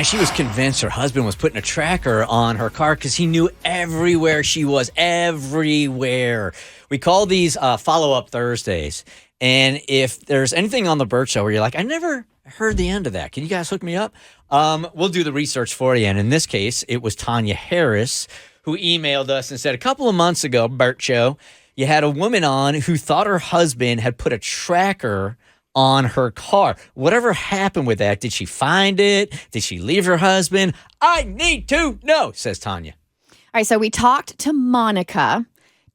Man, she was convinced her husband was putting a tracker on her car because he knew everywhere she was, everywhere. We call these follow-up Thursdays. And if there's anything on the Bert Show where you're like, I never heard the end of that, can you guys hook me up? We'll do the research for you. And in this case, it was Tanya Harris who emailed us and said, a couple of months ago, Bert Show, you had a woman on who thought her husband had put a tracker on her car. Whatever happened with that? Did she find it? Did she leave her husband? I need to know, says Tanya. All right, so we talked to Monica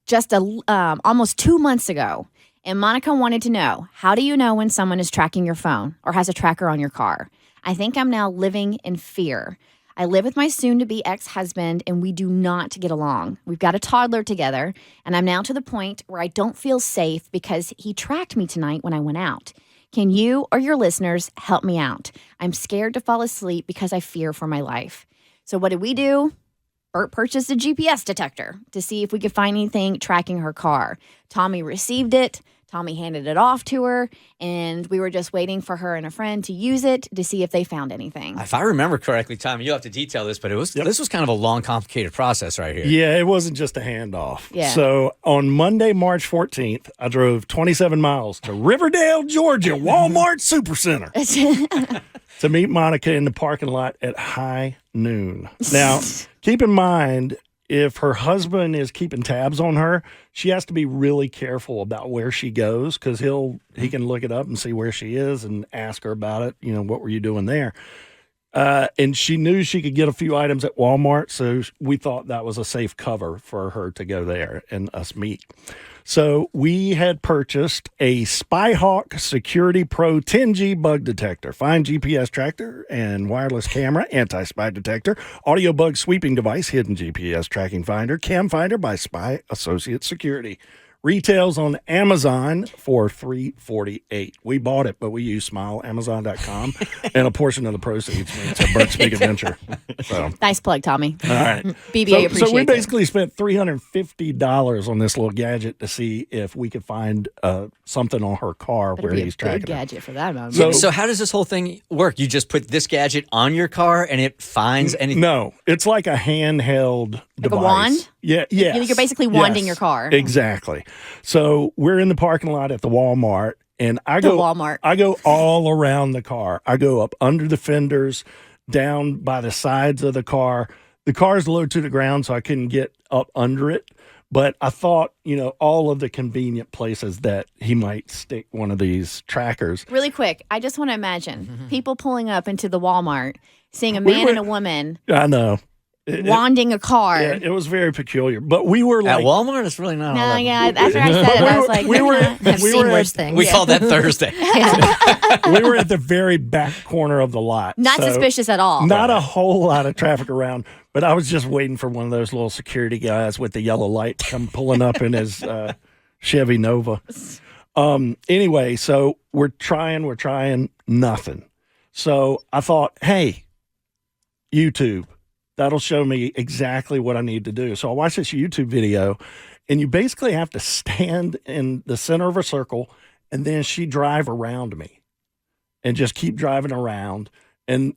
just almost 2 months ago, and Monica wanted to know, how do you know when someone is tracking your phone or has a tracker on your car? I think I'm now living in fear. I live with my soon-to-be ex-husband, and we do not get along. We've got a toddler together, and I'm now to the point where I don't feel safe because he tracked me tonight when I went out. Can you or your listeners help me out? I'm scared to fall asleep because I fear for my life. So what did we do? Bert purchased a GPS detector to see if we could find anything tracking her car. Tommy received it. Tommy handed it off to her, and we were just waiting for her and a friend to use it to see if they found anything. If I remember correctly, Tommy, you'll have to detail this, but this was kind of a long, complicated process right here. Yeah, it wasn't just a handoff. Yeah. So on Monday, March 14th, I drove 27 miles to Riverdale, Georgia, Walmart Supercenter to meet Monica in the parking lot at high noon. Now, keep in mind, if her husband is keeping tabs on her, she has to be really careful about where she goes because he can look it up and see where she is and ask her about it. You know, what were you doing there? And she knew she could get a few items at Walmart, so we thought that was a safe cover for her to go there and us meet. So we had purchased a Spyhawk Security Pro 10G bug detector, fine GPS tracker and wireless camera, anti-spy detector, audio bug sweeping device, hidden GPS tracking finder, cam finder by Spy Associate Security. Retails on Amazon for $348. We bought it, but we use smileamazon.com, and a portion of the proceeds went to Bert's Big Adventure. So. Nice plug, Tommy. All right. BBA appreciates So we it. basically spent $350 on this little gadget to see if we could find something on her car Better where be he's a tracking big her. gadget for that amount of money. So how does this whole thing work? You just put this gadget on your car and it finds anything? No, it's like a handheld device. a wand? Yeah, yes. You're basically wanding your car. Exactly. So we're in the parking lot at the Walmart, and I go all around the car. I go up under the fenders, down by the sides of the car. The car's low to the ground, so I couldn't get up under it. But I thought, all of the convenient places that he might stick one of these trackers. Really quick, I just want to imagine people pulling up into the Walmart, seeing a man and a woman. I know. Wanding a car. Yeah, it was very peculiar. But we were like... At Walmart, it's really not all No, that. yeah, after I said it, I was like, I've seen worse things. We call that Thursday. We were at the very back corner of the lot. Not suspicious at all. Not a whole lot of traffic around, but I was just waiting for one of those little security guys with the yellow light to come pulling up in his Chevy Nova. Anyway, so we're trying, nothing. So I thought, hey, YouTube, that'll show me exactly what I need to do. So I watched this YouTube video, and you basically have to stand in the center of a circle, and then she drive around me and just keep driving around. And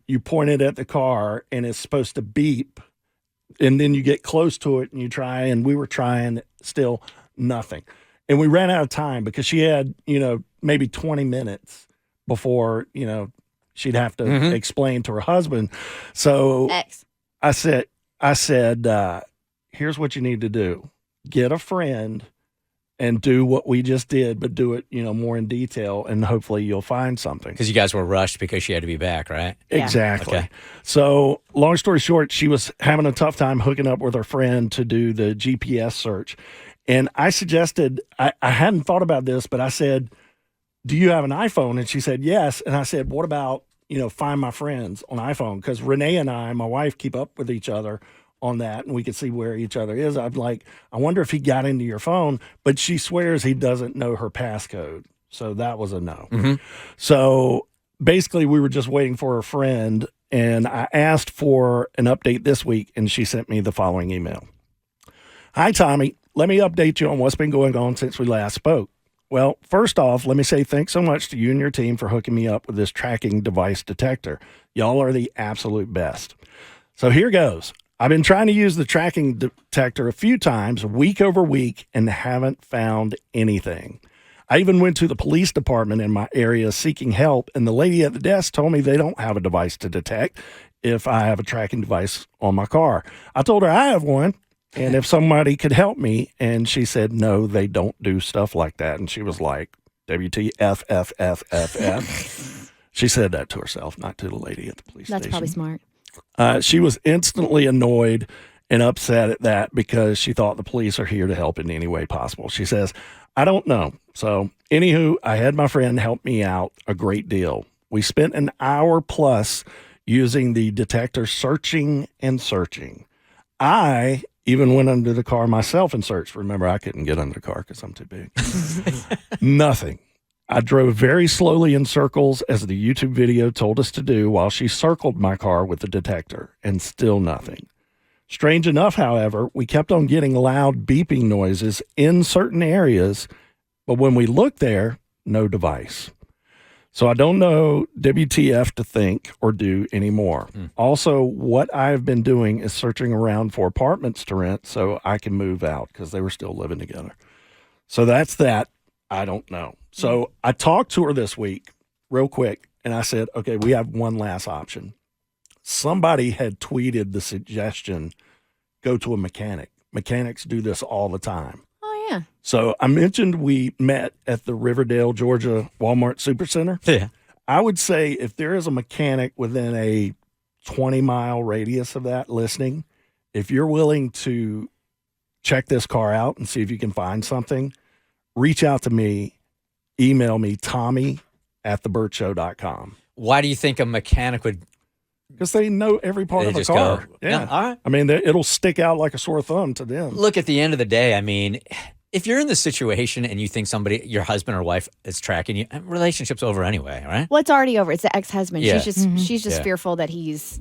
you point it at the car, and it's supposed to beep. And then you get close to it, and you try, and we were trying, still nothing. And we ran out of time because she had, maybe 20 minutes before, she'd have to explain to her husband. So I said, here's what you need to do. Get a friend and do what we just did, but do it, more in detail, and hopefully you'll find something. Because you guys were rushed because she had to be back, right? Yeah. Exactly. Okay. So long story short, she was having a tough time hooking up with her friend to do the GPS search. And I suggested, I hadn't thought about this, but I said, do you have an iPhone? And she said, yes. And I said, what about, Find My Friends on iPhone? Because Renee and I, my wife, keep up with each other on that, and we could see where each other is. I'm like, I wonder if he got into your phone, but she swears he doesn't know her passcode. So that was a no. So basically we were just waiting for her friend, and I asked for an update this week, and she sent me the following email. Hi, Tommy. Let me update you on what's been going on since we last spoke. Well, first off, let me say thanks so much to you and your team for hooking me up with this tracking device detector. Y'all are the absolute best. So here goes. I've been trying to use the tracking detector a few times, week over week, and haven't found anything. I even went to the police department in my area seeking help, and the lady at the desk told me they don't have a device to detect if I have a tracking device on my car. I told her I have one, and if somebody could help me, and she said, no, they don't do stuff like that. And she was like, WTFFFFF. She said that to herself, not to the lady at the police That's station. probably smart. She was instantly annoyed and upset at that because she thought the police are here to help in any way possible. She says, I don't know. So, anywho, I had my friend help me out a great deal. We spent an hour plus using the detector searching and searching. I even went under the car myself and searched. Remember, I couldn't get under the car because I'm too big. Nothing. I drove very slowly in circles as the YouTube video told us to do while she circled my car with the detector, and still nothing. Strange enough, however, we kept on getting loud beeping noises in certain areas, but when we looked there, no device. So I don't know WTF to think or do anymore. Also, what I've been doing is searching around for apartments to rent so I can move out because they were still living together. So that's that. I don't know. So I talked to her this week real quick, and I said, okay, we have one last option. Somebody had tweeted the suggestion, go to a mechanic. Mechanics do this all the time. Oh, yeah. So I mentioned we met at the Riverdale, Georgia Walmart Supercenter. Yeah. I would say if there is a mechanic within a 20-mile radius of that listening, if you're willing to check this car out and see if you can find something, reach out to me, email me, Tommy@thebertshow.com. Why do you think a mechanic would? Because they know every part They of a just car. go, yeah, all right. I mean, it'll stick out like a sore thumb to them. Look, at the end of the day, I mean, if you're in this situation and you think somebody, your husband or wife, is tracking you, relationship's over anyway, right? Well, it's already over. It's the ex-husband. Yeah. She's just Yeah. fearful that he's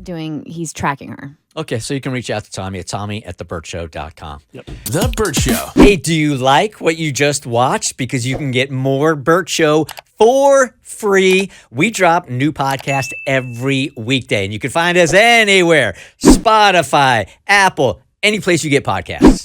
tracking her. Okay, so you can reach out to Tommy at Tommy@thebertshow.com. The Bert Show. Hey, do you like what you just watched? Because you can get more Bert Show for free. We drop new podcasts every weekday, and you can find us anywhere. Spotify, Apple, any place you get podcasts.